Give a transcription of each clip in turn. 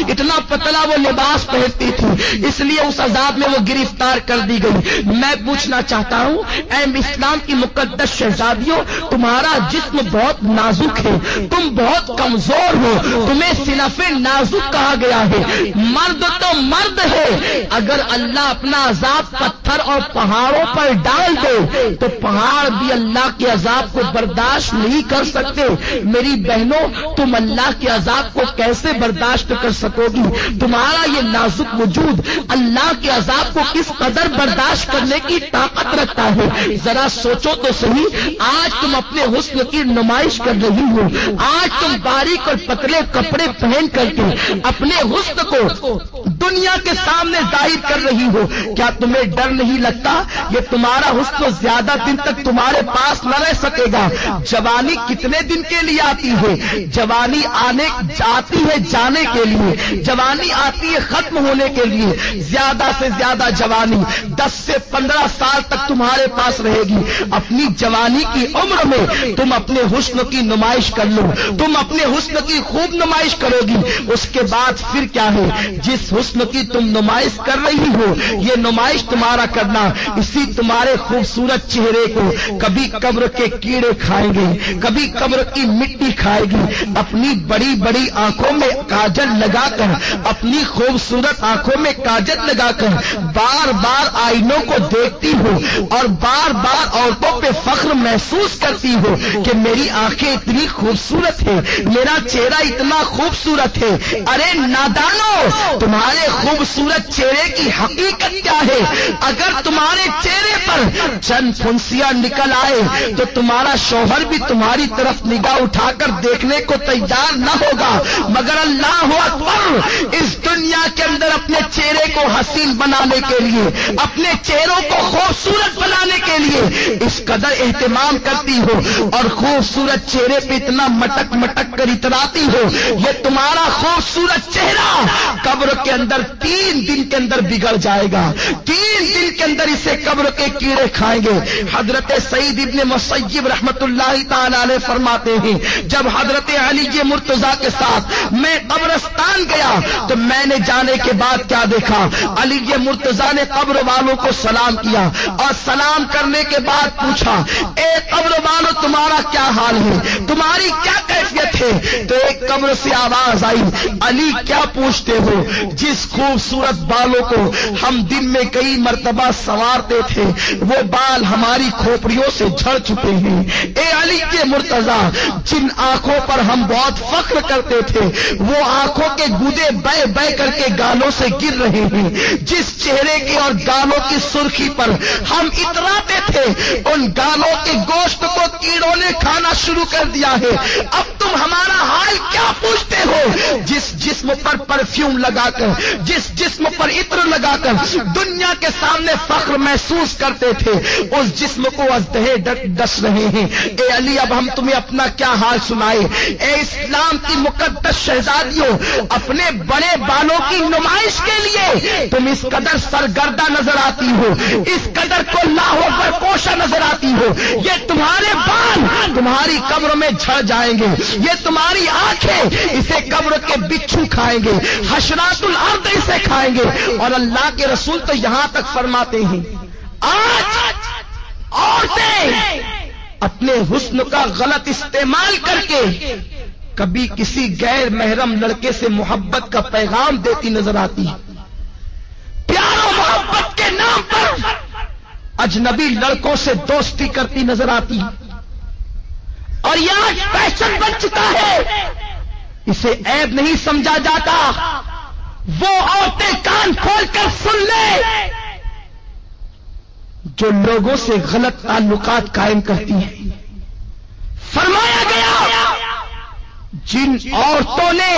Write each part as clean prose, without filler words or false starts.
اتنا پتلا وہ لباس پہنتی تھی، اس لیے اس عذاب میں وہ گرفتار کر دی گئی۔ میں پوچھنا چاہتا ہوں اے اسلام کی مقدس شہزادیوں، تمہارا جسم بہت نازک ہے، تم بہت کمزور ہو، تمہیں صنف نازک کہا گیا ہے۔ مرد تو مرد ہے، اگر اللہ اپنا عذاب پتھر اور پہاڑوں پر ڈال دے تو پہاڑ بھی اللہ کے عذاب کو برداشت نہیں کر سکتے۔ میری بہنوں، تم اللہ کے عذاب کو کیسے برداشت کر سکو گی؟ تمہارا یہ نازک وجود اللہ کے عذاب کو کس قدر برداشت کرنے کی طاقت رکھتا ہے؟ ذرا سوچو تو صحیح۔ آج تم اپنے حسن کی نمائش کر رہی ہو، آج تم باریک اور پتلے کپڑے پہن کر کے اپنے حسن کو دنیا کے سامنے ظاہر کر رہی ہو۔ کیا تمہیں ڈر نہیں لگتا یہ تمہارا حسن زیادہ دن تک تمہارے پاس نہ رہ سکے گا؟ جوانی کتنے دن کے لیے آتی ہے؟ جوانی آتی ہے جانے کے لیے، جوانی آتی ہے ختم ہونے کے لیے۔ زیادہ سے زیادہ جوانی 10 سے 15 سال تک تمہارے پاس رہے گی۔ اپنی جوانی کی عمر میں تم اپنے حسن کی نمائش کر لو، تم اپنے حسن کی خوب نمائش کرو گی۔ اس کے بعد پھر کیا ہے؟ جس حسن کی تم نمائش کر رہی ہو، یہ نمائش تمہارا کرنا اسی تمہارے خوبصورت چہرے کو کبھی قبر کے کیڑے کھائیں گے، کبھی قبر کی مٹی کھائے گی۔ اپنی بڑی بڑی آنکھوں میں کاجل لگا کر، اپنی خوبصورت آنکھوں میں کاجل لگا کر بار بار آئینوں کو دیکھتی ہو اور بار بار عورتوں پہ فخر محسوس کرتی ہو کہ میری آنکھیں اتنی خوبصورت ہے، میرا چہرہ اتنا خوبصورت ہے۔ ارے نادانو، تمہارے خوبصورت چہرے کی حقیقت کیا ہے؟ اگر تمہارے چہرے پر چند پھنسیاں نکل آئے تو تمہارا شوہر بھی تمہاری طرف نگاہ اٹھا کر دیکھنے کو تیار نہ ہوگا، مگر اللہ اکبر، اس دنیا کے اندر اپنے چہرے کو حسین بنانے کے لیے، اپنے چہروں کو خوبصورت بنانے کے لیے اس قدر اہتمام کرتی ہو اور خوبصورت چہرے پہ اتنا مٹک مٹک کر اتراتی ہو۔ یہ تمہارا خوبصورت چہرہ قبر کے اندر 3 دن کے اندر بگڑ جائے گا، 3 دن کے اندر اسے قبر کے کیڑے کھائیں گے۔ حضرت سعید ابن مسیب رحمت اللہ تعالی علیہ فرماتے ہیں، جب حضرت علی مرتضیٰ کے ساتھ میں قبرستان گیا تو میں نے جانے کے بعد کیا دیکھا؟ علی مرتضیٰ نے قبر والوں کو سلام کیا اور سلام کرنے کے بعد پوچھا، اے قبر والوں، تمہارا کیا حال ہے؟ تمہاری کیا کیفیت ہے؟ تو ایک قبر سے آواز آئی، علی کیا پوچھتے ہو؟ جس خوبصورت بالوں کو ہم دن میں کئی مرتبہ سنوارتے تھے وہ بال ہماری کھوپڑیوں سے جھڑ چکے ہیں۔ اے علی کے مرتضیٰ، جن آنکھوں پر ہم بہت فخر کرتے تھے وہ آنکھوں کے گودے بہ بہ کر کے گالوں سے گر رہے ہیں۔ جس چہرے کی اور گالوں کی سرخی پر ہم اتراتے تھے ان گالوں کے گوشت کو کیڑوں نے کھانا شروع کر دیا ہے۔ اب تم ہمارا حال کیا پوچھتے ہو؟ جس جسم پر پرفیوم لگا کر، جس جسم پر عطر لگا کر دنیا کے سامنے فخر محسوس کرتے تھے، اس جسم کو ازدہے ڈس رہے ہیں۔ اے علی، اب ہم تمہیں اپنا کیا حال سنائے؟ اے اسلام کی مقدس شہزادیوں، اپنے بڑے بالوں کی نمائش کے لیے تم اس قدر سرگردہ نظر آتی ہو، اس قدر کو لاہو پر کوشا نظر آتی ہو۔ یہ تمہارے بال تمہاری قبر میں جھڑ جائیں گے، یہ تمہاری آنکھیں اسے قبر کے بچھو کھائیں گے، حشرات الارض اسے کھائیں گے۔ اور اللہ کے رسول تو یہاں تک فرماتے ہیں، آج عورتیں اپنے حسن کا غلط استعمال کر کے کبھی کسی غیر محرم لڑکے سے محبت کا پیغام دیتی نظر آتی، پیار و محبت کے نام پر اجنبی لڑکوں سے دوستی کرتی نظر آتی، اور یہ آج فیشن بن چکا ہے، اسے عیب نہیں سمجھا جاتا۔ وہ عورتیں کان کھول کر سن لے جو لوگوں سے غلط تعلقات قائم کرتی ہیں۔ فرمایا گیا جن عورتوں نے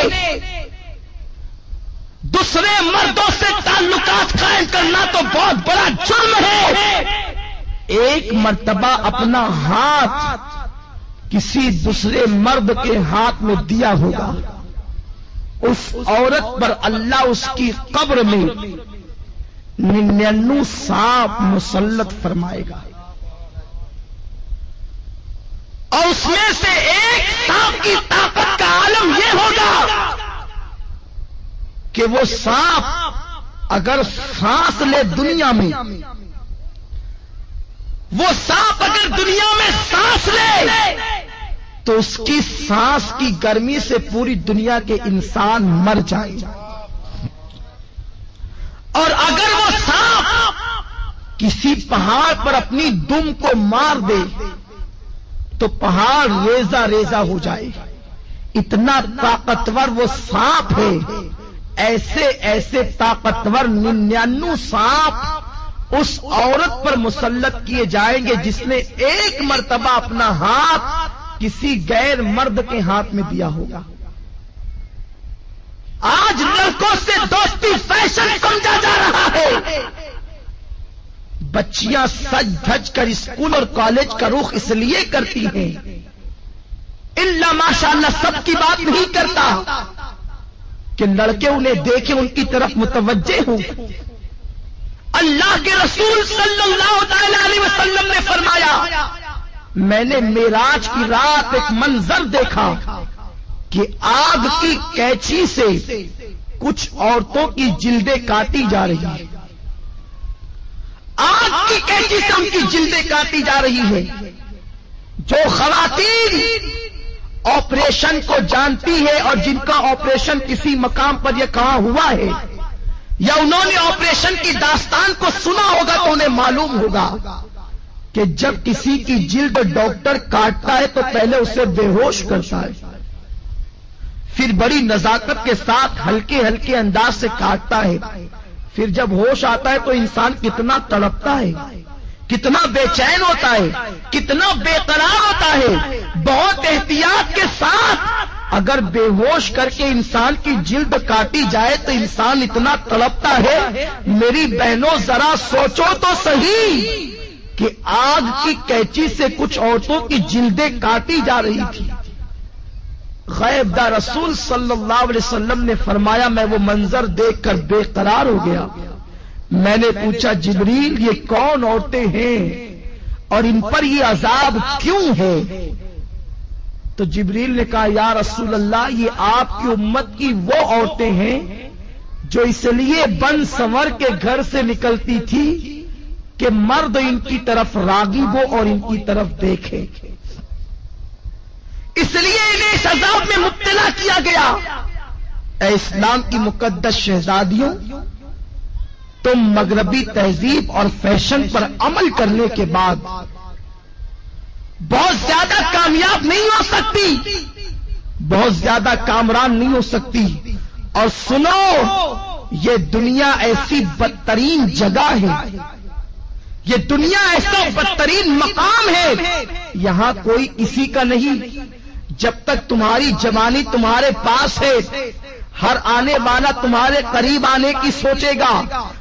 دوسرے مردوں سے تعلقات قائم کرنا تو بہت بڑا جرم ہے، ایک مرتبہ اپنا ہاتھ کسی دوسرے مرد کے ہاتھ میں دیا ہوگا، اس عورت پر اللہ اس کی قبر میں 99 سانپ مسلط فرمائے گا، اور اس میں سے ایک سانپ کی طاقت کا عالم یہ ہوگا کہ وہ سانپ اگر سانس لے دنیا میں، وہ سانپ اگر دنیا میں سانس لے تو اس کی سانس کی گرمی سے پوری دنیا کے انسان مر جائیں، اور اگر وہ سانپ کسی پہاڑ پر اپنی دم کو مار دے تو پہاڑ ریزہ ریزہ ہو جائے، اتنا طاقتور وہ سانپ ہے۔ ایسے ایسے طاقتور 99 سانپ اس عورت پر مسلط کیے جائیں گے جس نے ایک مرتبہ اپنا ہاتھ کسی غیر مرد کے ہاتھ میں دیا ہوگا۔ آج لڑکوں سے دوستی فیشن سمجھا جا رہا ہے، بچیاں سج دھج کر اسکول اور کالج کا رخ اس لیے کرتی ہیں، الا ماشاءاللہ سب کی بات نہیں کرتا کہ لڑکے انہیں دیکھیں، ان کی طرف متوجہ ہوں۔ اللہ کے رسول صلی اللہ تعالی علیہ وسلم نے فرمایا، میں نے معراج کی رات ایک منظر دیکھا کہ آگ کی کینچی سے کچھ عورتوں کی جلدیں کاٹی جا رہی ہیں، آگ کی کینچی سے ان کی جلدیں کاٹی جا رہی ہے۔ جو خواتین آپریشن کو جانتی ہے اور جن کا آپریشن کسی مقام پر یہ کہاں ہوا ہے یا انہوں نے آپریشن کی داستان کو سنا ہوگا تو انہیں معلوم ہوگا کہ جب کسی کی جلد ڈاکٹر کاٹتا ہے تو پہلے اسے بے ہوش کرتا ہے، پھر بڑی نزاکت کے ساتھ ہلکے ہلکے انداز سے کاٹتا ہے، پھر جب ہوش آتا ہے تو انسان کتنا تڑپتا ہے، کتنا بے چین ہوتا ہے، کتنا بے قرار ہوتا ہے۔ بہت احتیاط کے ساتھ اگر بے ہوش کر کے انسان کی جلد کاٹی جائے تو انسان اتنا تڑپتا ہے۔ میری بہنوں ذرا سوچو تو صحیح کہ آگ کی کینچی سے کچھ عورتوں کی جلدیں کاٹی جا رہی تھی۔ غیب دار رسول صلی اللہ علیہ وسلم نے فرمایا، میں وہ منظر دیکھ کر بے قرار ہو گیا۔ میں نے پوچھا، جبریل یہ کون عورتیں ہیں اور ان پر یہ عذاب کیوں ہے؟ تو جبریل نے کہا، یا رسول اللہ یہ آپ کی امت کی وہ عورتیں ہیں جو اس لیے بن سنور کے گھر سے نکلتی تھی کہ مرد ان کی طرف راغب ہو اور ان کی طرف دیکھے، اس لیے انہیں اس عذاب میں مبتلا کیا گیا۔ اے اسلام کی مقدس شہزادیوں، تم مغربی تہذیب اور فیشن پر عمل کرنے کے بعد بہت زیادہ کامیاب نہیں ہو سکتی، بہت زیادہ کامران نہیں ہو سکتی۔ اور سنو، یہ دنیا ایسی بدترین جگہ ہے، یہ دنیا ایسا بدترین مقام ہے، یہاں کوئی کسی کا نہیں۔ جب تک تمہاری جوانی تمہارے پاس ہے، ہر آنے والا تمہارے قریب آنے کی سوچے گا،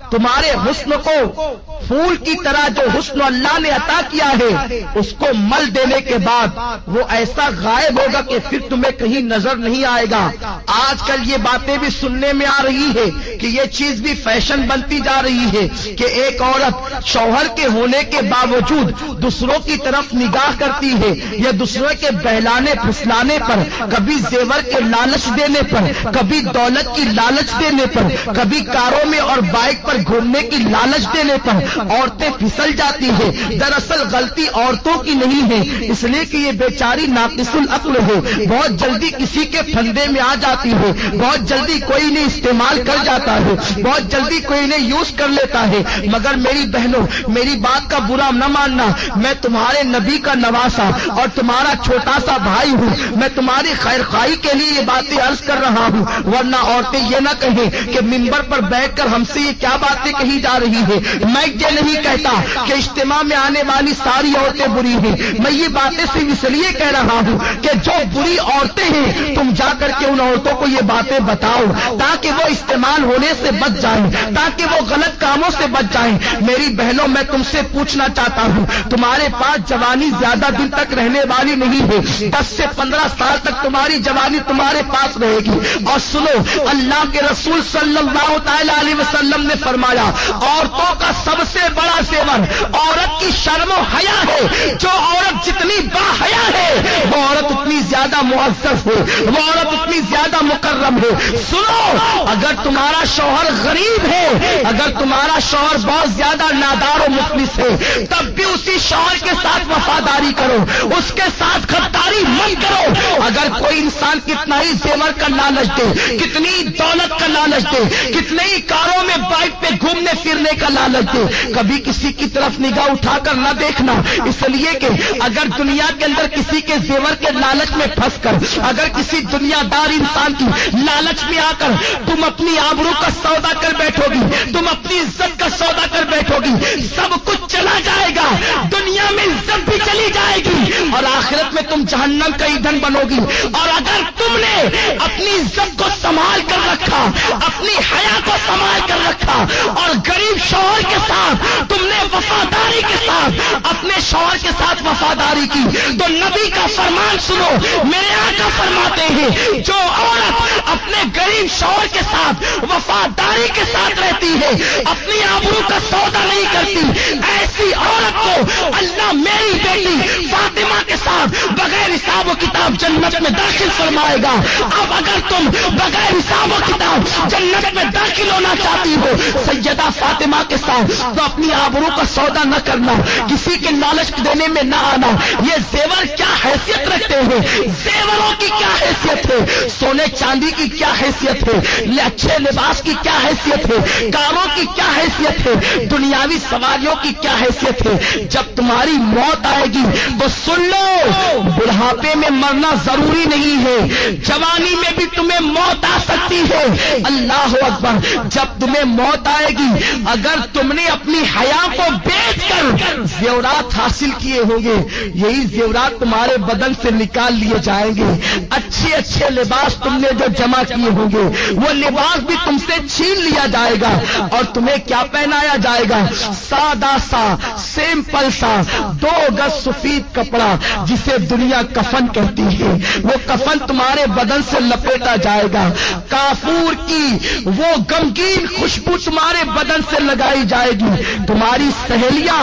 تمہارے حسن کو پھول کی طرح جو حسن اللہ نے عطا کیا ہے اس کو مل دینے کے بعد وہ ایسا غائب ہوگا کہ پھر تمہیں کہیں نظر نہیں آئے گا۔ آج کل یہ باتیں بھی سننے میں آ رہی ہے کہ یہ چیز بھی فیشن بنتی جا رہی ہے کہ ایک عورت شوہر کے ہونے کے باوجود دوسروں کی طرف نگاہ کرتی ہے، یا دوسروں کے بہلانے پھسلانے پر، کبھی زیور کے لالچ دینے پر، کبھی دولت کی لالچ دینے پر، کبھی کاروں میں اور بائک پر گھومنے کی لالچ دینے پر عورتیں پھسل جاتی ہیں۔ دراصل غلطی عورتوں کی نہیں ہے، اس لیے کہ یہ بیچاری ناقص العقل ہے، بہت جلدی کسی کے پھندے میں آ جاتی ہے، بہت جلدی کوئی نے استعمال کر جاتا ہے، بہت جلدی کوئی نے یوز کر لیتا ہے۔ مگر میری بہنوں، میری بات کا برا نہ ماننا، میں تمہارے نبی کا نواسا اور تمہارا چھوٹا سا بھائی ہوں، میں تمہاری خیر خواہی کے لیے یہ باتیں عرض کر رہا ہوں، ورنہ عورتیں یہ نہ کہیں کہ منبر پر بیٹھ کر ہم سے یہ کیا باتیں کہی جا رہی ہے۔ میں یہ نہیں کہتا کہ اجتماع میں آنے والی ساری عورتیں بری ہیں، میں یہ باتیں صرف اس لیے کہہ رہا ہوں کہ جو بری عورتیں ہیں تم جا کر کے ان عورتوں کو یہ باتیں بتاؤ تاکہ وہ استعمال ہونے ہونے سے بچ جائیں, تاکہ وہ غلط کاموں سے بچ جائیں. میری بہنوں, میں تم سے پوچھنا چاہتا ہوں, تمہارے پاس جوانی زیادہ دن تک رہنے والی نہیں ہے. 10 سے 15 سال تک تمہاری جوانی تمہارے پاس رہے گی. اور سنو, اللہ کے رسول صلی اللہ تعالی علیہ وسلم نے فرمایا, عورتوں کا سب سے بڑا زیور عورت کی شرم و حیا ہے. جو عورت جتنی با حیا ہے, وہ عورت اتنی زیادہ معزز ہے, وہ عورت اتنی زیادہ مکرم ہے. سنو, اگر تمہارا شوہر غریب ہے, اگر تمہارا شوہر بہت زیادہ نادار و مفلس ہے, تب بھی اسی شوہر کے ساتھ وفاداری کرو, اس کے ساتھ غداری مت کرو. اگر کوئی انسان کتنا ہی زیور کا لالچ دے, کتنی دولت کا لالچ دے, کتنے ہی کاروں میں بائک پہ گھومنے پھرنے کا لالچ دے, کبھی کسی کی طرف نگاہ اٹھا کر نہ دیکھنا. اس لیے کہ اگر دنیا کے اندر کسی کے زیور کے لالچ میں پھنس کر, اگر کسی دنیا دار انسان کی لالچ میں آ کر تم اپنی آبرو کا سودا کر بیٹھو گی, تم اپنی عزت کا سودا کر بیٹھو گی, سب کچھ چلا جائے گا. دنیا میں عزت بھی چلی جائے گی اور آخرت میں تم جہنم کا ایندھن بنو گی. اور اگر تم نے اپنی عزت کو سنبھال کر رکھا, اپنی حیا کو سنبھال کر رکھا, اور غریب شوہر کے ساتھ تم نے وفاداری کے ساتھ اپنے شوہر کے ساتھ وفاداری کی, تو نبی کا فرمان سنو. میرے آقا فرماتے ہیں, جو عورت اپنے غریب شوہر کے ساتھ وفاداری کے ساتھ رہتی ہے, اپنی آبرو کا سودا نہیں کرتی, ایسی عورت کو اللہ میری بیٹی فاطمہ کے ساتھ بغیر حساب و کتاب جنت میں داخل فرمائے گا. اب اگر تم بغیر حساب و کتاب جنت میں داخل ہونا چاہتی ہو سیدہ فاطمہ کے ساتھ, تو اپنی آبرو کا سودا نہ کرنا, کسی کے لالچ دینے میں نہ آنا. یہ زیور کیا حیثیت رکھتے ہیں, زیوروں کی کیا حیثیت ہے, سونے چاندی کی کیا حیثیت ہے, اچھے لباس کی کیا حیثیت ہے, کاروں کی کیا حیثیت ہے, دنیاوی سواریوں کی کیا حیثیت ہے. جب تمہاری موت آئے گی تو سن لو, بڑھاپے میں مرنا ضروری نہیں ہے, جوانی میں بھی تمہیں موت آ سکتی ہے. اللہ اکبر. جب تمہیں موت آئے گی, اگر تم نے اپنی حیا کو بیچ کر زیورات حاصل کیے ہوں گے, یہی زیورات تمہارے بدن سے نکال لیے جائیں گے. اچھے اچھے لباس تم نے جو جمع کیے ہوں گے, وہ لباس بھی تم سے چھین لیا جائے گا, اور تمہیں کیا پہنایا جائے گا, سادہ سا سمپل سا 2 گز سفید کپڑا جسے دنیا کفن کہتی ہے, وہ کفن تمہارے بدن سے لپیٹا جائے گا. کافور کی وہ غمگین خوشبو تمہارے بدن سے لگائی جائے گی. تمہاری سہیلیاں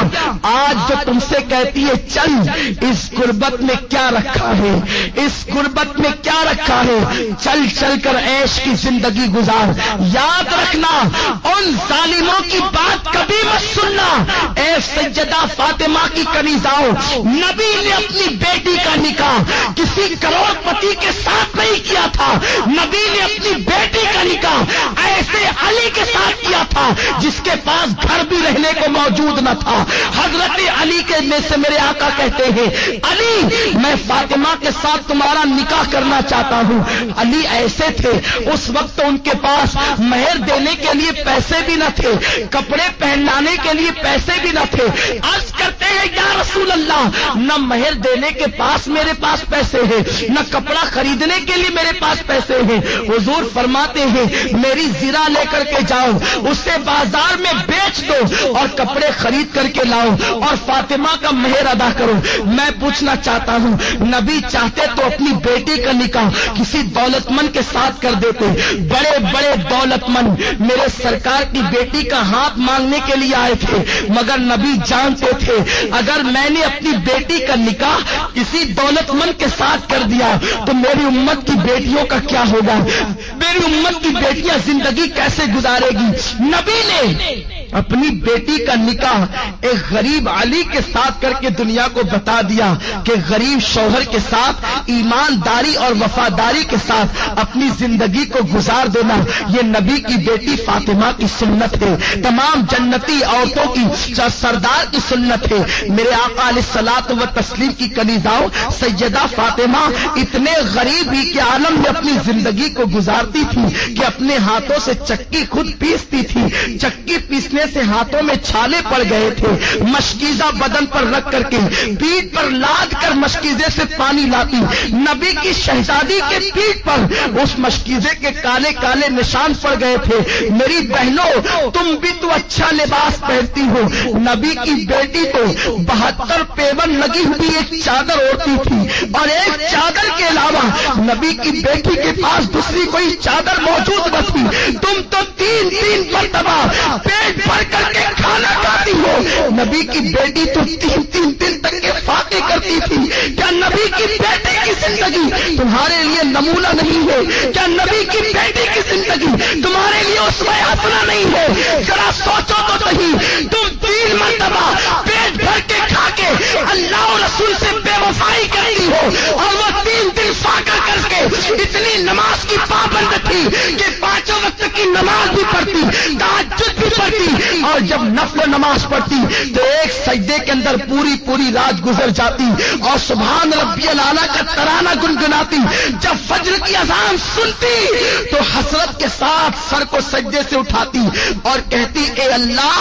آج جو تم سے کہتی ہے چل, اس غربت میں کیا رکھا ہے, اس غربت میں کیا رکھا ہے, چل چل کر عیش کی زندگی گزار. یاد رکھنا, ان ظالموں کی بات کبھی مت سننا. اے سیدہ فاطمہ کی کنیزاؤں, نبی نے اپنی بیٹی کا نکاح کسی کروڑ پتی کے ساتھ نہیں کیا تھا, نبی نے اپنی بیٹی کا نکاح ایسے علی کے ساتھ کیا تھا جس کے پاس گھر بھی رہنے کو موجود نہ تھا. حضرت علی کے میں سے میرے آقا کہتے ہیں, علی میں فاطمہ کے ساتھ تمہارا نکاح کرنا چاہتا ہوں. علی ایسے تھے, اس وقت ان کے پاس مہر دینے کے لیے پیسے بھی نہ تھے, کپڑے پہنانے کے لیے پیسے بھی نہ تھے. عرض کرتے ہیں یا رسول اللہ, نہ مہر دینے کے پاس میرے پاس پیسے ہیں, نہ کپڑا خریدنے کے لیے میرے پاس پیسے ہیں. حضور فرماتے ہیں میری زرہ لے کر کے جاؤ, اسے بازار میں بیچ دو اور کپڑے خرید کر کے لاؤ اور فاطمہ کا مہر ادا کرو. میں پوچھنا چاہتا ہوں, نبی چاہتے تو اپنی بیٹی کا نکاح کسی دولت مند کے ساتھ کر دیتے. بڑے بڑے دولت مند میرے سرکار کی بیٹی کا ہاتھ مانگنے کے لیے آئے تھے, مگر نبی جانتے تھے اگر میں نے اپنی بیٹی کا نکاح کسی دولت مند کے ساتھ کر دیا تو میری امت کی بیٹیوں کا کیا ہوگا, میری امت کی بیٹیاں زندگی کیسے گزارے گی. نبی نے اپنی بیٹی کا نکاح ایک غریب علی کے ساتھ کر کے دنیا کو بتا دیا کہ غریب شوہر کے ساتھ ایمانداری اور وفاداری کے ساتھ اپنی زندگی کو گزار دینا یہ نبی کی بیٹی فاطمہ کی سنت ہے, تمام جنتی عورتوں کی سردار کی سنت ہے. میرے آقا علیہ الصلوۃ و تسلیم کی کنیزاؤں سیدہ فاطمہ اتنے غریب ہی کے عالم میں اپنی زندگی کو گزارتی تھی کہ اپنے ہاتھوں سے چکی خود پیستی تھی. چکی پیسنے پینے سے ہاتھوں میں چھالے پڑ گئے تھے، مشکیزہ بدن پر رکھ کر کے پیٹھ پر لاد کر مشکیزے سے پانی لاتی، نبی کی شہزادی کے پیٹھ پر اس مشکیزے کے کالے کالے نشان پڑ گئے تھے۔ میری بہنوں تم بھی تو اچھا لباس پہنتی ہو، نبی کی بیٹی تو 72 پیون لگی ہوئی ایک چادر اوڑھتی تھی، اور ایک چادر کے علاوہ نبی کی بیٹی کے پاس دوسری کوئی چادر موجود نہ تھی۔ تم تو 3 مرتبہ پیٹ بھر کر کے کھانا کھاتی ہو، نبی کی بیٹی تو 3 دن تک کے فاقے کرتی تھی۔ کیا نبی کی بیٹی کی زندگی تمہارے لیے نمونہ نہیں ہے؟ کیا نبی کی بیٹی کی زندگی تمہارے لیے اسوہ حسنہ نہیں ہے؟ ذرا سوچو تو صحیح، تم 3 مرتبہ پیٹ بھر کے کھا کے اللہ اور رسول سے بے وفائی کرتی ہو، اور وہ 3 دن فاقہ کر کے اتنی نماز کی پابند تھی کہ 5 وقت کی نماز بھی پڑھتی، تہجد بھی پڑھتی، اور جب نفل نماز پڑھتی تو ایک سجدے کے اندر پوری رات گزر جاتی اور سبحان ربی الاعلیٰ کا ترانہ گنگناتی۔ جب فجر کی اذان سنتی تو حسرت کے ساتھ سر کو سجدے سے اٹھاتی اور کہتی، اے اللہ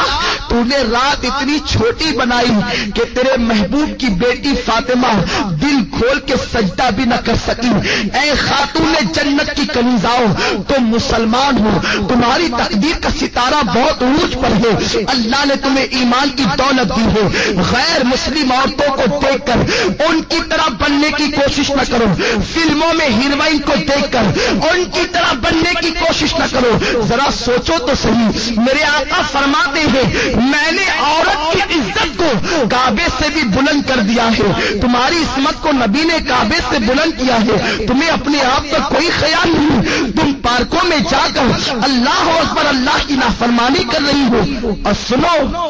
تو نے رات اتنی چھوٹی بنائی کہ تیرے محبوب کی بیٹی فاطمہ دل کھول کے سجدہ بھی نہ کر سکی۔ اے خاتون جنت کی کنیزاؤ، تم مسلمان ہو، تمہاری تقدیر کا ستارہ بہت عروج پر ہے، اللہ نے تمہیں ایمان کی دولت دی ہے۔ غیر مسلم عورتوں کو دیکھ کر ان کی طرح بننے کی کوشش نہ کرو، فلموں میں ہیروئن کو دیکھ کر ان کی طرح بننے کی کوشش نہ کرو۔ ذرا سوچو تو صحیح، میرے آقا فرماتے ہیں میں نے عورت کی عزت کو کعبے سے بھی بلند کر دیا ہے، تمہاری عصمت کو نبی نے کعبے سے بلند کیا ہے، تمہیں اپنے آپ پر کوئی خیال نہیں، تم پارکوں میں جا کر اللہ اکبر اللہ کی نافرمانی کر رہی ہو۔ اور سنو،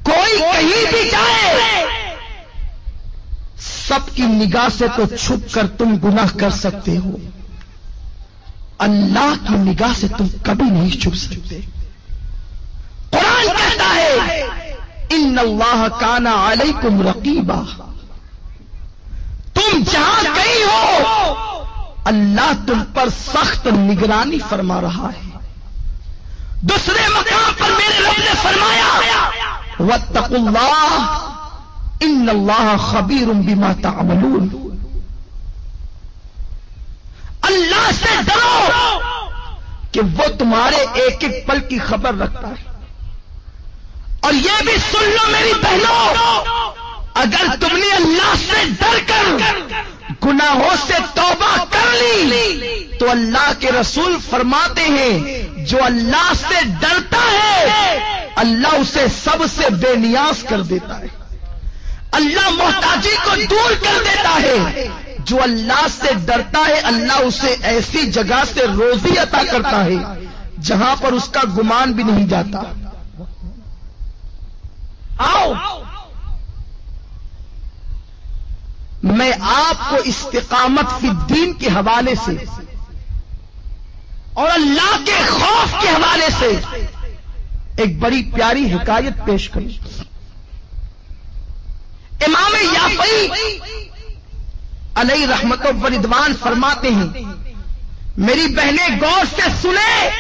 کوئی کہیں بھی جائے سب کی نگاہ سے تو چھپ کر تم گناہ کر سکتے ہو، اللہ کی نگاہ سے تم کبھی نہیں چھپ سکتے۔ قرآن کہتا ہے ان اللہ کان علیکم رقیبا، تم جہاں گئی ہو اللہ تم پر سخت نگرانی فرما رہا ہے۔ دوسرے مقام پر میرے رب نے فرمایا واتقوا اللہ ان اللہ خبیر بما تعملون، اللہ سے ڈرو کہ وہ تمہارے ایک ایک پل کی خبر رکھتا ہے۔ اور یہ بھی سن لو میری بہنوں، اگر تم نے اللہ سے ڈر کر گناہوں سے توبہ کر لی تو اللہ کے رسول فرماتے ہیں جو اللہ سے ڈرتا ہے اللہ اسے سب سے بے نیاز کر دیتا ہے، اللہ محتاجی کو دور کر دیتا ہے۔ جو اللہ سے ڈرتا ہے اللہ اسے ایسی جگہ سے روزی عطا کرتا ہے جہاں پر اس کا گمان بھی نہیں جاتا۔ آؤ میں آپ کو استقامت فی الدین کے حوالے سے اور اللہ کے خوف کے حوالے سے ایک بڑی پیاری حکایت پیش کروں۔ امام یافعی علیہ رحمت و رضوان فرماتے ہیں میری بہنیں غور سے سنیں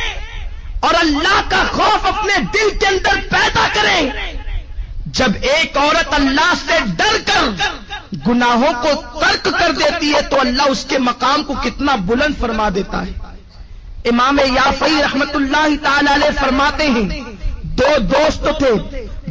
اور اللہ کا خوف اپنے دل کے اندر پیدا کریں۔ جب ایک عورت اللہ سے ڈر کر گناہوں کو ترک کر دیتی ہے تو اللہ اس کے مقام کو کتنا بلند فرما دیتا ہے۔ امام یافعی رحمت اللہ تعالی علیہ فرماتے ہیں 2 دوست تھے،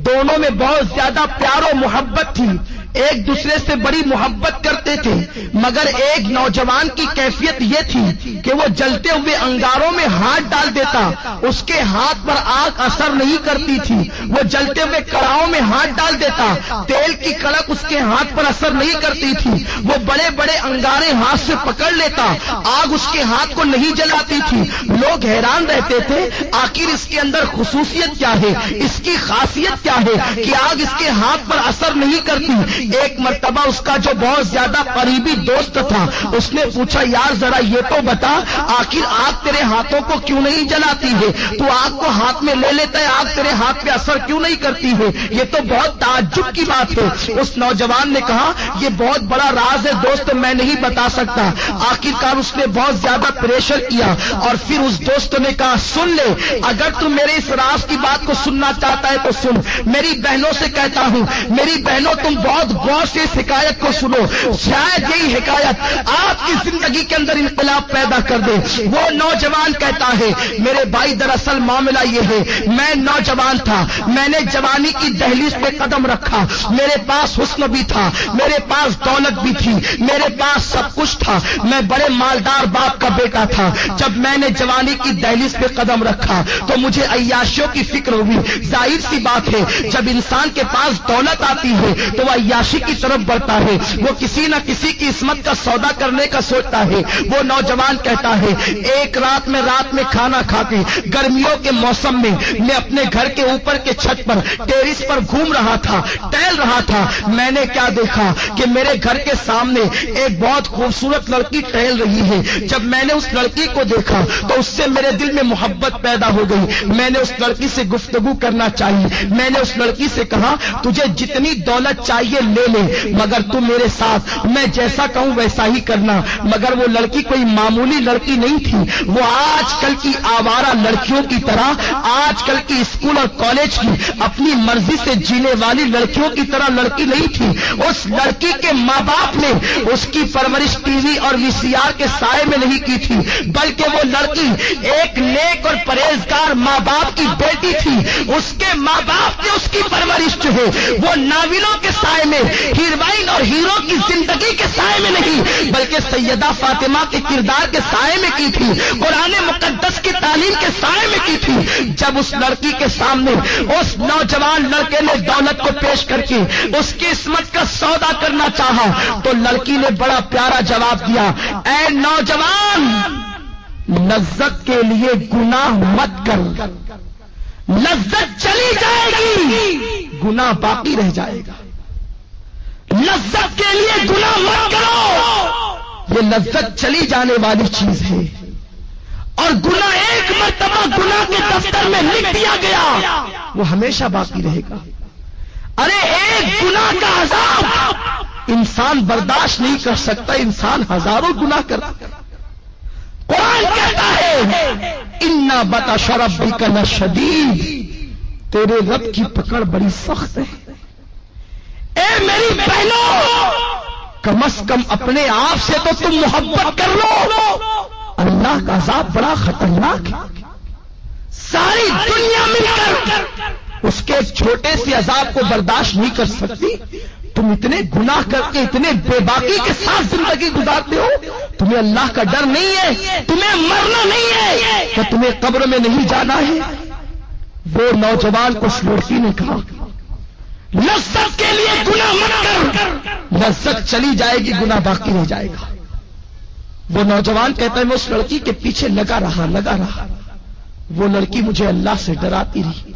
دونوں میں بہت زیادہ پیار و محبت تھی، ایک دوسرے سے بڑی محبت کرتے تھے، مگر ایک نوجوان کی کیفیت یہ تھی کہ وہ جلتے ہوئے انگاروں میں ہاتھ ڈال دیتا، اس کے ہاتھ پر آگ اثر نہیں کرتی تھی، وہ جلتے ہوئے کڑاہوں میں ہاتھ ڈال دیتا، تیل کی کڑک اس کے ہاتھ پر اثر نہیں کرتی تھی، وہ بڑے بڑے انگارے ہاتھ سے پکڑ لیتا، آگ اس کے ہاتھ کو نہیں جلاتی تھی۔ لوگ حیران رہتے تھے آخر اس کے اندر خصوصیت کیا ہے، اس کی خاصیت کیا ہے کہ آگ اس کے ہاتھ پر اثر نہیں کرتی۔ ایک مرتبہ اس کا جو بہت زیادہ قریبی دوست تھا اس نے پوچھا یار ذرا یہ تو بتا آخر آگ تیرے ہاتھوں کو کیوں نہیں جلاتی ہے؟ تو آگ کو ہاتھ میں لے لیتا ہے، آگ تیرے ہاتھ پہ اثر کیوں نہیں کرتی ہے؟ یہ تو بہت تعجب کی بات ہے۔ اس نوجوان نے کہا یہ بہت بڑا راز ہے دوست، میں نہیں بتا سکتا۔ آخرکار اس نے بہت زیادہ پریشر کیا اور پھر اس دوست نے کہا سن لے، اگر تم میرے اس راز کی بات کو سننا چاہتا ہے تو سن۔ میری بہنوں سے کہتا ہوں، میری بہنوں تم بہت غور سے اس حکایت کو سنو، شاید یہی حکایت آپ کی زندگی کے اندر انقلاب پیدا کر دے۔ وہ نوجوان کہتا ہے میرے بھائی دراصل معاملہ یہ ہے، میں نوجوان تھا، میں نے جوانی کی دہلیز پہ قدم رکھا، میرے پاس حسن بھی تھا، میرے پاس دولت بھی تھی، میرے پاس سب کچھ تھا، میں بڑے مالدار باپ کا بیٹا تھا۔ جب میں نے جوانی کی دہلیز پہ قدم رکھا تو مجھے عیاشیوں کی فکر ہوئی۔ ظاہر سی بات ہے جب انسان کے پاس دولت آتی ہے تو وہ عیاشی کی طرف بڑھتا ہے، وہ کسی نہ کسی کی عصمت کا سودا کرنے کا سوچتا ہے۔ وہ نوجوان کہتا ہے ایک رات میں کھانا کھا کے گرمیوں کے موسم میں اپنے گھر کے اوپر کے چھت پر ٹیرس پر گھوم رہا تھا، ٹہل رہا تھا۔ میں نے کیا دیکھا کہ میرے گھر کے سامنے ایک بہت خوبصورت لڑکی ٹہل رہی ہے۔ جب میں نے اس لڑکی کو دیکھا تو اس سے میرے دل میں محبت پیدا ہو گئی۔ میں نے اس لڑکی سے گفتگو کرنا چاہیے۔ میں نے اس لڑکی سے کہا تجھے جتنی دولت چاہیے لے لے، مگر تم میرے ساتھ میں جیسا کہوں ویسا ہی کرنا۔ مگر وہ لڑکی کوئی معمولی لڑکی نہیں تھی، وہ آج کل کی آوارہ لڑکیوں کی طرح، آج کل کی اسکول اور کالج کی اپنی مرضی سے جینے والی لڑکیوں کی طرح لڑکی نہیں تھی۔ اس لڑکی کے ماں باپ نے اس کی پرورش ٹی وی اور وی سی آر کے سائے میں نہیں کی تھی، بلکہ وہ لڑکی ایک نیک اور پرہیزگار ماں باپ کی بیٹی تھی۔ اس کے ماں باپ نے اس کی پرورش جو ہے وہ ناولوں کے سائے میں، ہیروئن اور ہیرو کی زندگی کے سائے میں نہیں بلکہ سیدہ فاطمہ کے کردار کے سائے میں کی تھی، قرآن مقدس کی تعلیم کے سائے میں کی تھی۔ جب اس لڑکی کے سامنے اس نوجوان لڑکے نے دولت کو پیش کر کے اس کی عصمت کا سودا کرنا چاہا تو لڑکی نے بڑا پیارا جواب دیا، اے نوجوان لذت کے لیے گناہ مت کر، لذت چلی جائے گی گناہ باقی رہ جائے گا۔ لذت کے لیے گناہ مت کرو، یہ لذت چلی جانے والی چیز ہے، اور گناہ ایک مرتبہ گناہ کے دفتر میں لکھ دیا گیا وہ ہمیشہ باقی رہے گا۔ ارے ایک گناہ کا عذاب انسان برداشت نہیں کر سکتا، انسان ہزاروں گناہ کرتا ہے۔ قرآن کہتا ہے اِنَّ بَطْشَ رَبِّكَ لَشَدِيدٌ، تیرے رب کی پکڑ بڑی سخت ہے۔ اے میری بہنوں کم از کم اپنے آپ سے تو تم محبت کر لو، اللہ کا عذاب بڑا خطرناک ہے۔ ساری دنیا مل کر اس کے چھوٹے سے عذاب کو برداشت نہیں کر سکتی، تم اتنے گناہ کر کے اتنے بے باکی کے ساتھ زندگی گزارتے ہو، تمہیں اللہ کا ڈر نہیں ہے، تمہیں مرنا نہیں ہے کہ تمہیں قبر میں نہیں جانا ہے۔ وہ نوجوان کو اس لڑکی نے کہا لذت کے لیے گناہ مت کر، لذت چلی جائے گی گناہ باقی رہ جائے گا۔ وہ نوجوان کہتا ہے میں اس لڑکی کے پیچھے لگا رہا، وہ لڑکی مجھے اللہ سے ڈراتی رہی۔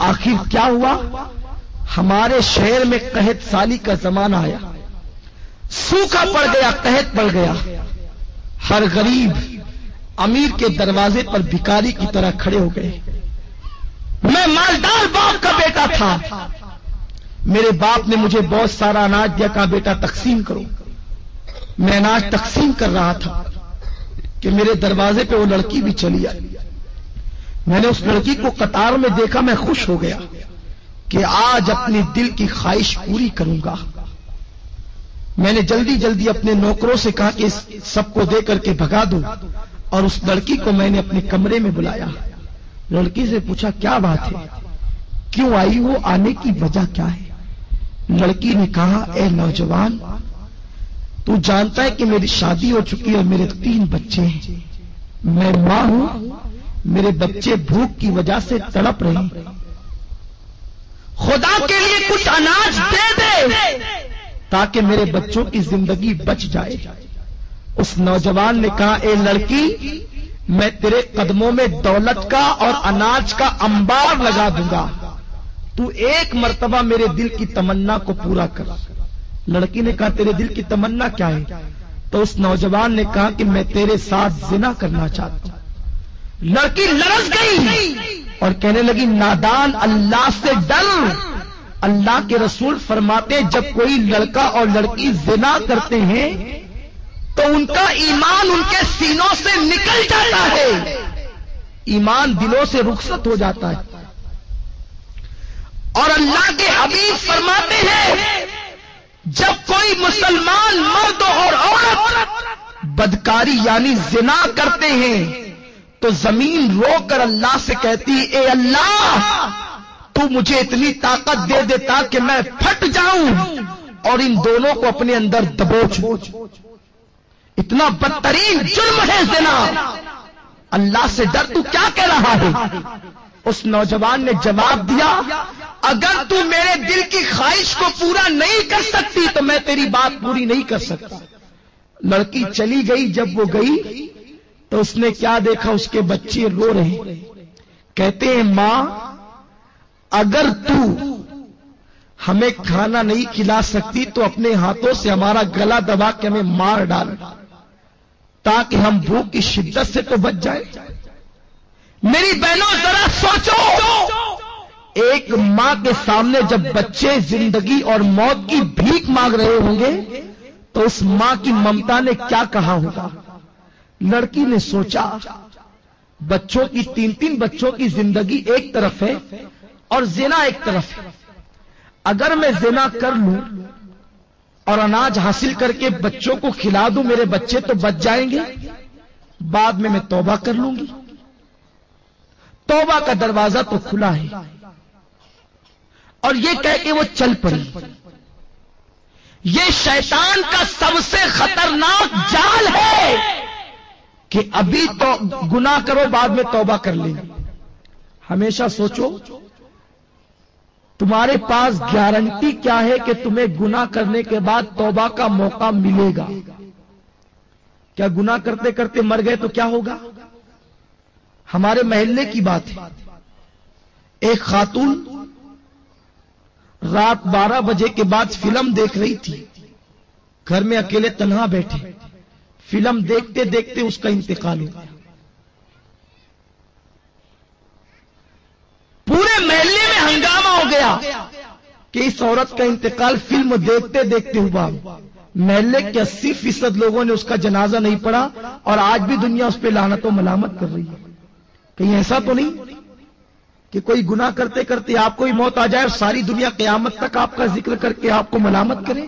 آخر کیا ہوا، ہمارے شہر میں قحط سالی کا زمانہ آیا، سوکھا پڑ گیا، قحط پڑ گیا، ہر غریب امیر کے دروازے پر بھکاری کی طرح کھڑے ہو گئے۔ میں مالدار باپ کا بیٹا تھا، میرے باپ نے مجھے بہت سارا اناج دیا، کہا بیٹا تقسیم کرو۔ میں اناج تقسیم کر رہا تھا کہ میرے دروازے پہ وہ لڑکی بھی چلی آئی۔ میں نے اس لڑکی کو قطار میں دیکھا، میں خوش ہو گیا کہ آج اپنے دل کی خواہش پوری کروں گا۔ میں نے جلدی جلدی اپنے نوکروں سے کہا کہ سب کو دے کر کے بھگا دو، اور اس لڑکی کو میں نے اپنے کمرے میں بلایا۔ لڑکی سے پوچھا کیا بات ہے، کیوں آئی ہو، آنے کی وجہ کیا ہے؟ لڑکی نے کہا اے نوجوان تو جانتا ہے کہ میری شادی ہو چکی ہے اور میرے 3 بچے ہیں، میں ماں ہوں، میرے بچے بھوک کی وجہ سے تڑپ رہے ہیں، خدا کے لیے کچھ اناج دے دے تاکہ میرے بچوں کی زندگی بچ جائے۔ اس نوجوان نے کہا اے لڑکی میں تیرے قدموں میں دولت کا اور اناج کا انبار لگا دوں گا، تو ایک مرتبہ میرے دل کی تمنا کو پورا کر۔ لڑکی نے کہا تیرے دل کی تمنا کیا ہے؟ تو اس نوجوان نے کہا کہ میں تیرے ساتھ زنا کرنا چاہتا ہوں۔ لڑکی لرز گئی اور کہنے لگی نادان، اللہ سے ڈر۔ اللہ کے رسول فرماتے جب کوئی لڑکا اور لڑکی زنا کرتے ہیں تو ان کا ایمان ان کے سینوں سے نکل جاتا ہے، ایمان دلوں سے رخصت ہو جاتا ہے۔ اور اللہ کے حبیب فرماتے ہیں جب کوئی مسلمان مرد اور عورت بدکاری یعنی زنا کرتے ہیں تو زمین رو کر اللہ سے کہتی اے اللہ تو مجھے اتنی طاقت دے دیتا کہ میں پھٹ جاؤں اور ان دونوں کو اپنے اندر دبوچ۔ اتنا بدترین جرم ہے زنا، اللہ سے ڈر، تو کیا کہہ رہا ہے؟ اس نوجوان نے جواب دیا اگر تو میرے دل کی خواہش کو پورا نہیں کر سکتی تو میں تیری بات پوری نہیں کر سکتا۔ لڑکی چلی گئی۔ جب وہ گئی تو اس نے کیا دیکھا؟ اس کے بچے رو رہے ہیں، کہتے ہیں ماں اگر تو ہمیں کھانا نہیں کھلا سکتی تو اپنے ہاتھوں سے ہمارا گلا دبا کے ہمیں مار ڈال تاکہ ہم بھوک کی شدت سے تو بچ جائیں۔ میری بہنوں ذرا سوچو، ایک ماں کے سامنے جب بچے زندگی اور موت کی بھیک مانگ رہے ہوں گے تو اس ماں کی ممتا نے کیا کہا ہوگا؟ لڑکی نے سوچا بچوں کی تین بچوں کی زندگی ایک طرف ہے اور زنا ایک طرف ہے، اگر میں زنا کر لوں اور اناج حاصل کر کے بچوں کو کھلا دوں میرے بچے تو بچ جائیں گے، بعد میں توبہ کر لوں گی۔ توبہ کا دروازہ تو کھلا ہے، اور یہ کہہ کے وہ چل پڑی۔ یہ شیطان کا سب سے خطرناک جال ہے کہ ابھی تو گناہ کرو بعد میں توبہ کر لیں۔ ہمیشہ سوچو تمہارے پاس گارنٹی کیا ہے کہ تمہیں گناہ کرنے کے بعد توبہ کا موقع ملے گا؟ کیا گناہ کرتے کرتے مر گئے تو کیا ہوگا؟ ہمارے محلے کی بات ہے، ایک خاتون رات 12 بجے کے بعد فلم دیکھ رہی تھی، گھر میں اکیلے تنہا بیٹھے، فلم دیکھتے دیکھتے اس کا انتقال ہو گیا۔ پورے محلے میں ہنگامہ ہو گیا کہ اس عورت کا انتقال فلم دیکھتے دیکھتے ہوا۔ محلے کے 80% لوگوں نے اس کا جنازہ نہیں پڑھا اور آج بھی دنیا اس پہ لعنت و ملامت کر رہی ہے۔ کہیں ایسا تو نہیں کہ کوئی گناہ کرتے کرتے آپ کو ہی موت آ جائے اور ساری دنیا قیامت تک آپ کا ذکر کر کے آپ کو ملامت کرے؟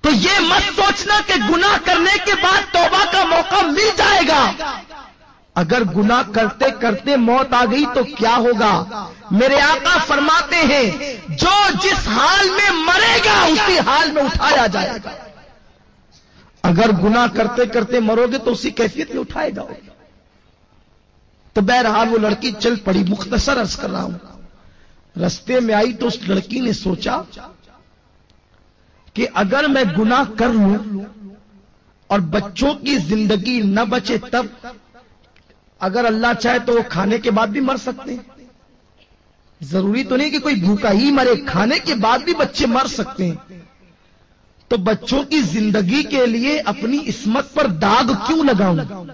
تو یہ مت سوچنا کہ گناہ کرنے کے بعد توبہ کا موقع مل جائے گا۔ اگر گناہ کرتے کرتے موت آ گئی تو کیا ہوگا؟ میرے آقا فرماتے ہیں جو جس حال میں مرے گا اسی حال میں اٹھایا جائے گا۔ اگر گناہ کرتے کرتے مرو گے تو اسی کیفیت میں اٹھائے جاؤ گے۔ تو بہرحال وہ لڑکی چل پڑی۔ مختصر عرض کر رہا ہوں، رستے میں آئی تو اس لڑکی نے سوچا کہ اگر میں گناہ کر لوں اور بچوں کی زندگی نہ بچے تب، اگر اللہ چاہے تو وہ کھانے کے بعد بھی مر سکتے ہیں، ضروری تو نہیں کہ کوئی بھوکا ہی مرے، کھانے کے بعد بھی بچے مر سکتے ہیں۔ تو بچوں کی زندگی کے لیے اپنی عصمت پر داغ کیوں لگاؤں؟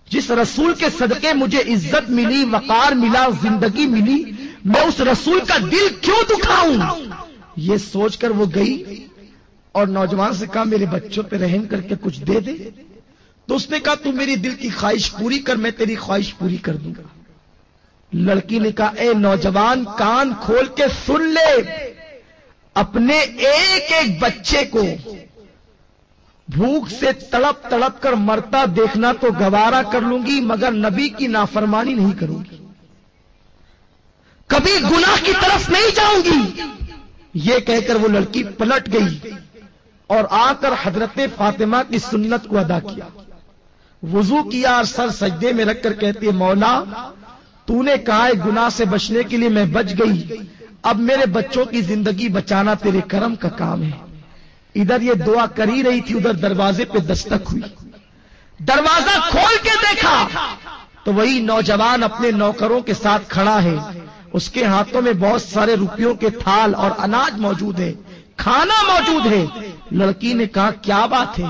جس رسول کے صدقے مجھے عزت ملی، وقار ملا، زندگی ملی، میں اس رسول کا دل کیوں دکھاؤں؟ یہ سوچ کر وہ گئی اور نوجوان سے کہا میرے بچوں پہ رحم کر کے کچھ دے دے۔ تو اس نے کہا تو میری دل کی خواہش پوری کر، میں تیری خواہش پوری کر دوں گا۔ لڑکی نے کہا اے نوجوان کان کھول کے سن لے، اپنے ایک ایک بچے کو بھوک سے تڑپ تڑپ کر مرتا دیکھنا تو گوارا کر لوں گی، مگر نبی کی نافرمانی نہیں کروں گی، کبھی گناہ کی طرف نہیں جاؤں گی۔ یہ کہہ کر وہ لڑکی پلٹ گئی اور آ کر حضرت فاطمہ کی سنت کو ادا کیا، وضو کیا اور سر سجدے میں رکھ کر کہتی ہے مولا تو نے کہا ہے گناہ سے بچنے کے لیے میں بچ گئی، اب میرے بچوں کی زندگی بچانا تیرے کرم کا کام ہے۔ ادھر یہ دعا کر ہی رہی تھی، ادھر دروازے پہ دستک ہوئی، دروازہ کھول کے دیکھا تو وہی نوجوان اپنے نوکروں کے ساتھ کھڑا ہے، اس کے ہاتھوں میں بہت سارے روپیوں کے تھال اور اناج موجود ہے، کھانا موجود ہے۔ لڑکی نے کہا کیا بات ہے،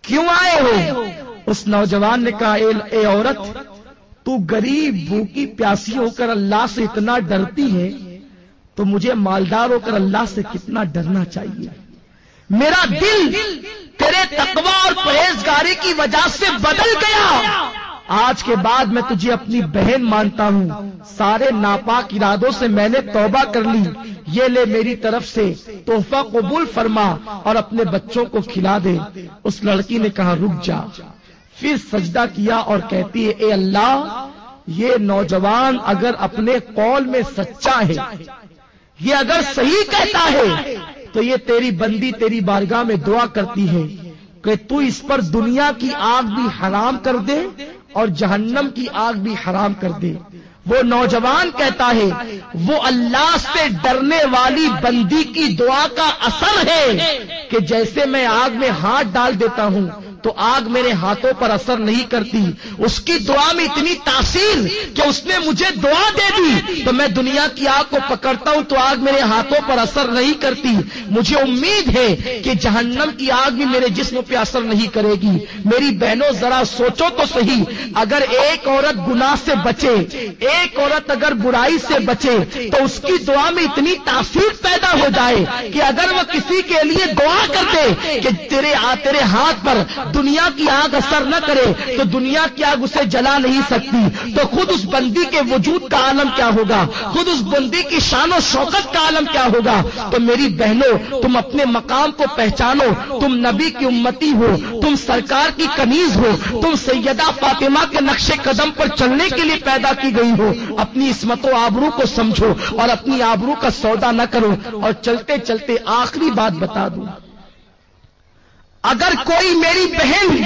کیوں آئے ہو؟ اس نوجوان نے کہا اے عورت، تو غریب بھوکی پیاسی ہو کر اللہ سے اتنا ڈرتی ہے تو مجھے مالدار ہو کر اللہ سے کتنا ڈرنا چاہیے۔ میرا دل تیرے تقوی اور پرہیزگاری کی وجہ سے بدل گیا، آج کے بعد میں تجھے اپنی بہن مانتا ہوں، سارے ناپاک ارادوں سے میں نے توبہ کر لی، یہ لے میری طرف سے تحفہ قبول فرما اور اپنے بچوں کو کھلا دے۔ اس لڑکی نے کہا رک جا، پھر سجدہ کیا اور کہتی ہے اے اللہ، یہ نوجوان اگر اپنے قول میں سچا ہے، یہ اگر صحیح کہتا ہے تو یہ تیری بندی تیری بارگاہ میں دعا کرتی ہے کہ تو اس پر دنیا کی آگ بھی حرام کر دے اور جہنم کی آگ بھی حرام کر دے۔ وہ نوجوان کہتا ہے وہ اللہ سے ڈرنے والی بندی کی دعا کا اثر ہے کہ جیسے میں آگ میں ہاتھ ڈال دیتا ہوں تو آگ میرے ہاتھوں پر اثر نہیں کرتی، اس کی دعا میں اتنی تاثیر کہ اس نے مجھے دعا دے دی تو میں دنیا کی آگ کو پکڑتا ہوں تو آگ میرے ہاتھوں پر اثر نہیں کرتی۔ مجھے امید ہے کہ جہنم کی آگ بھی میرے جسم پہ اثر نہیں کرے گی۔ میری بہنوں ذرا سوچو تو صحیح، اگر ایک عورت گناہ سے بچے، ایک عورت اگر برائی سے بچے تو اس کی دعا میں اتنی تاثیر پیدا ہو جائے کہ اگر وہ کسی کے لیے دعا کرتے کہ تیرے ہاتھ پر دنیا کی آگ اثر نہ کرے تو دنیا کی آگ اسے جلا نہیں سکتی، تو خود اس بندی کے وجود کا عالم کیا ہوگا، خود اس بندی کی شان و شوکت کا عالم کیا ہوگا۔ تو میری بہنوں، تم اپنے مقام کو پہچانو، تم نبی کی امتی ہو، تم سرکار کی کنیز ہو، تم سیدہ فاطمہ کے نقش قدم پر چلنے کے لیے پیدا کی گئی ہو۔ اپنی عصمت و آبرو کو سمجھو اور اپنی آبرو کا سودا نہ کرو۔ اور چلتے چلتے آخری بات بتا دوں، اگر کوئی میری بہن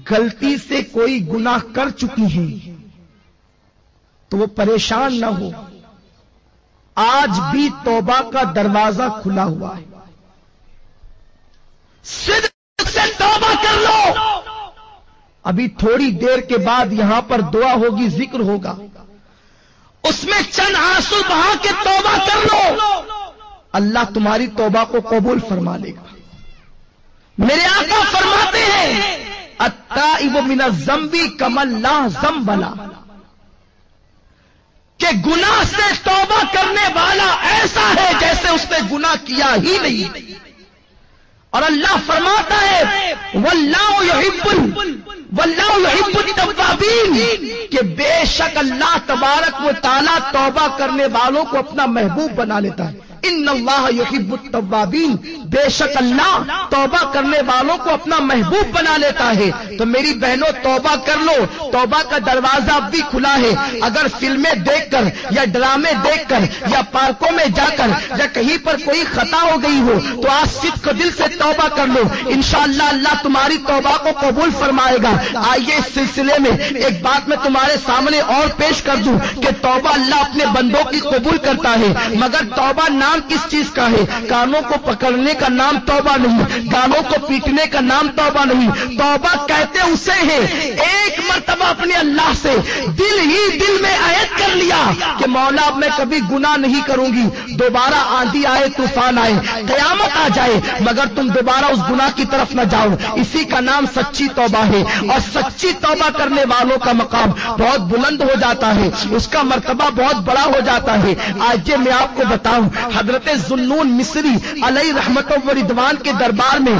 غلطی سے کوئی گناہ کر چکی ہے تو وہ پریشان نہ ہو، آج بھی توبہ کا دروازہ کھلا ہوا ہے، صدق سے توبہ کر لو۔ ابھی تھوڑی دیر کے بعد یہاں پر دعا ہوگی، ذکر ہوگا، اس میں چند آنسو بہا کے توبہ کر لو، اللہ تمہاری توبہ کو قبول فرما لے گا۔ میرے آقا فرماتے ہیں التائب من الذنب کمن لا ذنب لہ، کہ گناہ سے توبہ کرنے والا ایسا ہے جیسے اس نے گناہ کیا ہی نہیں۔ اور اللہ فرماتا ہے واللہ یحب التوابین، کہ بے شک اللہ تبارک و تعالی توبہ کرنے والوں کو اپنا محبوب بنا لیتا ہے۔ ان اللہ یحب التوابین، بے شک اللہ توبہ کرنے والوں کو اپنا محبوب بنا لیتا ہے۔ تو میری بہنوں توبہ کر لو، توبہ کا دروازہ اب بھی کھلا ہے۔ اگر فلمیں دیکھ کر یا ڈرامے دیکھ کر یا پارکوں میں جا کر یا کہیں پر کوئی خطا ہو گئی ہو تو آج صدق دل سے توبہ کر لو، انشاءاللہ اللہ تمہاری توبہ کو قبول فرمائے گا۔ آئیے اس سلسلے میں ایک بات میں تمہارے سامنے اور پیش کر دوں کہ توبہ اللہ اپنے بندوں کی قبول کرتا ہے، مگر توبہ نام کس چیز کا ہے؟ کانوں کو پکڑنے کا نام توبہ نہیں، گانوں کو پیٹنے کا نام توبہ نہیں۔ توبہ کہتے اسے ہیں ایک مرتبہ اپنے اللہ سے دل ہی دل میں عہد کر لیا کہ مولا اب میں کبھی گناہ نہیں کروں گی، دوبارہ آندھی آئے طوفان آئے قیامت آ جائے مگر تم دوبارہ اس گناہ کی طرف نہ جاؤ، اسی کا نام سچی توبہ ہے۔ اور سچی توبہ کرنے والوں کا مقام بہت بلند ہو جاتا ہے، اس کا مرتبہ بہت بڑا ہو جاتا ہے۔ آج یہ میں آپ کو بتاؤں، حضرت ذوالنون مصری علیہ رحمت و رضوان کے دربار میں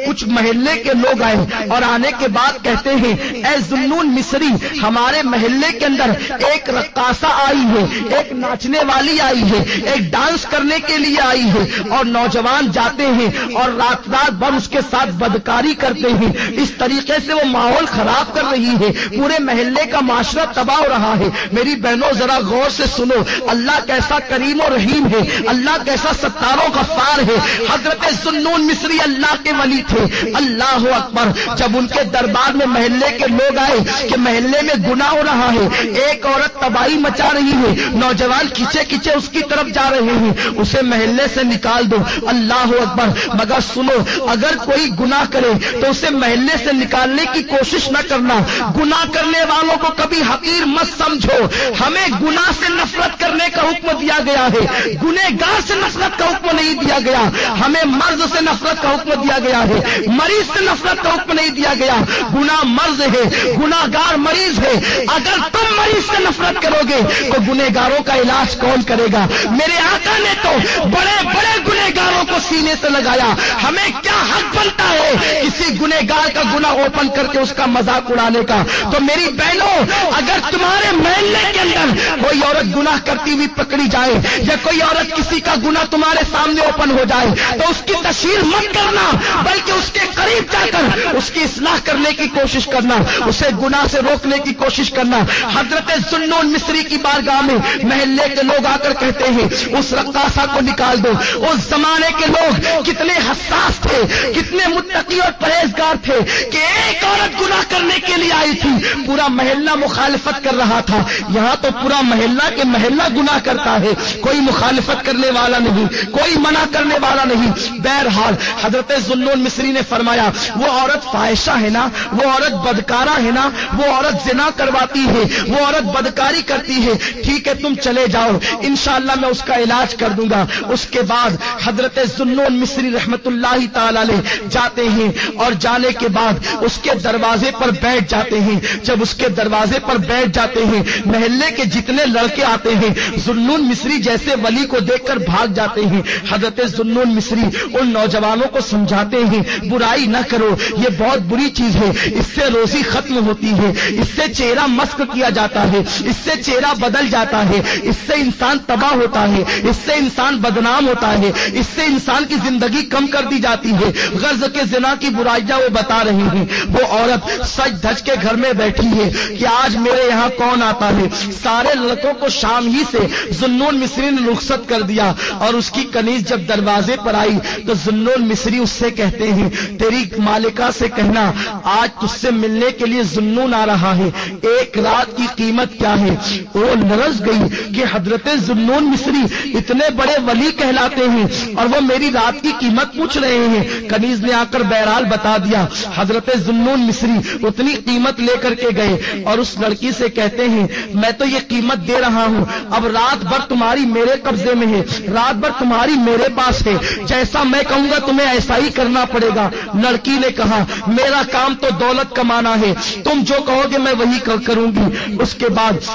کچھ محلے کے لوگ آئے اور آنے کے بعد کہتے ہیں اے ذوالنون مصری، ہمارے محلے کے اندر ایک رقاصہ آئی ہے، ایک ناچنے والی آئی ہے، ایک ڈانس کرنے کے لیے آئی ہے، اور نوجوان جاتے ہیں اور رات بھر اس کے ساتھ بدکاری کرتے ہیں، اس طریقے سے وہ ماحول خراب کر رہی ہے، پورے محلے کا معاشرہ تباہ ہو رہا ہے۔ میری بہنوں ذرا غور سے سنو، اللہ کیسا کریم و رحیم ہے، اللہ کیسا ستار و غفار ہے۔ حضرت ذوالنون مصری اللہ کے ولی تھے. اللہ اکبر. جب ان کے دربار میں محلے کے لوگ آئے کہ محلے میں گناہ ہو رہا ہے, ایک عورت تباہی مچا رہی ہے, نوجوان کھچے کھچے اس کی طرف جا رہے ہیں, اسے محلے سے نکال دو. اللہ اکبر. مگر سنو, اگر کوئی گناہ کرے تو اسے محلے سے نکالنے کی کوشش نہ کرنا. گناہ کرنے والوں کو کبھی حقیر مت سمجھو. ہمیں گناہ سے نفرت کرنے کا حکم دیا گیا ہے, گنہگار سے نفرت کا حکم نہیں دیا گیا. ہمیں مرض سے نفرت کا حکم دیا گیا ہے, مریض سے نفرت کا حکم نہیں دیا گیا. گناہ مرض ہے, گناہگار مریض ہے. اگر تم مریض سے نفرت کرو گے تو گنہگاروں کا علاج کون کرے گا؟ میرے آقا نے تو بڑے بڑے گنہگاروں کو سینے سے لگایا. ہمیں کیا حق بنتا ہے کسی گنہگار کا گناہ اوپن کر کے اس کا مذاق اڑانے کا؟ تو میری بہنوں, اگر تمہارے محلے کے اندر کوئی عورت گناہ کرتی ہوئی پکڑی جائے یا کوئی عورت کسی کا گناہ تمہارے سامنے اوپن ہو جائے تو اس کی تشہیر مت کرنا, بلکہ اس کے قریب جا کر اس کی اصلاح کرنے کی کوشش کرنا, اسے گناہ سے روکنے کی کوشش کرنا. حضرت ذوالنون مصری کی بارگاہ میں محلے کے لوگ آ کر کہتے ہیں اس رقاصہ کو نکال دو. اس زمانے کے لوگ کتنے حساس تھے, کتنے متقی اور پرہیزگار تھے کہ ایک عورت گناہ کرنے کے لیے آئی تھی, پورا محلہ مخالفت کر رہا تھا. یہاں تو پورا محلہ کے محلہ گناہ کرتا ہے, کوئی مخالفت کرنے والا نہیں, کوئی منع کرنے والا نہیں. بہرحال حضرت ذوالنون مصری نے فرمایا وہ عورت فاحشہ ہے نا, وہ عورت بدکارہ ہے نا, وہ عورت زنا کرواتی ہے, وہ عورت بدکاری کرتی ہے. ٹھیک ہے تم چلے جاؤ, انشاءاللہ میں اس کا علاج کر دوں گا. اس کے بعد حضرت ذوالنون مصری رحمت اللہ تعالی علیہ جاتے ہیں اور جانے کے بعد اس کے دروازے پر بیٹھ جاتے ہیں. جب اس کے دروازے پر بیٹھ جاتے ہیں محلے کے جتنے لڑکے آتے ہیں ذوالنون مصری جیسے ولی کو دیکھ کر بھاگ جاتے ہیں. حضرت ذوالنون مصری ان نوجوانوں کو سمجھاتے ہیں برائی نہ کرو, یہ بہت بری چیز ہے, اس سے روزی ختم ہوتی ہے, اس سے چہرہ مسخ کیا جاتا ہے, اس سے چہرہ بدل جاتا ہے, اس سے انسان تباہ ہوتا ہے, اس سے انسان بدنام ہوتا ہے, اس سے انسان کی زندگی کم کر دی جاتی ہے. غرض کے زنا کی برائیاں وہ بتا رہی ہیں. وہ عورت سج دھج کے گھر میں بیٹھی ہے کہ آج میرے یہاں کون آتا ہے. سارے لڑکوں کو شام ہی سے ذوالنون مصری نے رخصت کر دیا اور اس کی کنیز جب دروازے پر آئی تو ذوالنون مصری اس سے کہتے ہیں تیری مالکہ سے کہنا آج تجھ سے ملنے کے لیے ذوالنون آ رہا ہے, ایک رات کی قیمت کیا ہے. وہ لرز گئی کہ حضرت ذوالنون مصری اتنے بڑے ولی کہلاتے ہیں اور وہ میری رات کی قیمت پوچھ رہے ہیں. کنیز نے آ کر بہرحال بتا دیا. حضرت ذوالنون مصری اتنی قیمت لے کر کے گئے اور اس لڑکی سے کہتے ہیں میں تو یہ قیمت دے رہا ہوں, اب رات بھر تمہاری میرے قبضے میں ہے, رات بھر تمہاری میرے پاس ہے, جیسا میں کہوں گا تمہیں ایسا ہی کرنا پڑے گا. لڑکی نے کہا میرا کام تو دولت کمانا ہے, تم جو کہو گے میں وہی کروں گی. اس کے بعد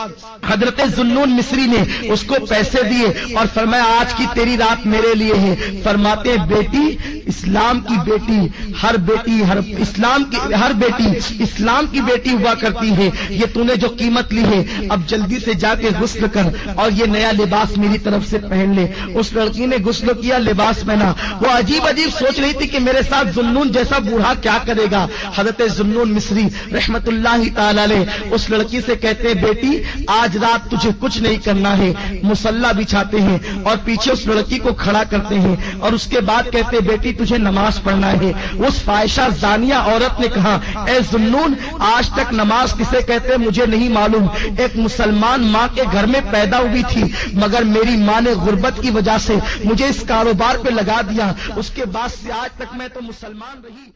حضرت ذوالنون مصری نے اس کو پیسے دیے اور فرمایا آج کی تیری رات میرے لیے ہے. فرماتے ہیں بیٹی اسلام کی بیٹی ہر بیٹی اسلام کی بیٹی ہوا کرتی ہے, یہ تو نے جو قیمت لی ہے اب جلدی سے جا کے غسل کر اور یہ نیا لباس میری طرف سے پہن لے. اس لڑکی نے غسل کیا, لباس پہنا. وہ عجیب عجیب سوچ رہی تھی کہ میرے ساتھ ذوالنون جیسا بوڑھا کیا کرے گا. حضرت ذوالنون مصری رحمت اللہ تعالی علیہ اس لڑکی سے کہتے ہیں بیٹی آج رات تجھے کچھ نہیں کرنا ہے. مصلی بچھاتے ہیں اور پیچھے اس لڑکی کو کھڑا کرتے ہیں اور اس کے بعد کہتے ہیں بیٹی تجھے نماز پڑھنا ہے. اس فاحشہ زانیہ عورت نے کہا اے ذوالنون آج تک نماز کسے کہتے مجھے نہیں معلوم. ایک مسلمان ماں کے گھر میں پیدا ہوئی تھی مگر میری ماں نے غربت کی وجہ سے مجھے اس کاروبار پہ لگا دیا, اس کے بعد سے آج تک میں تو مسلمان رہی.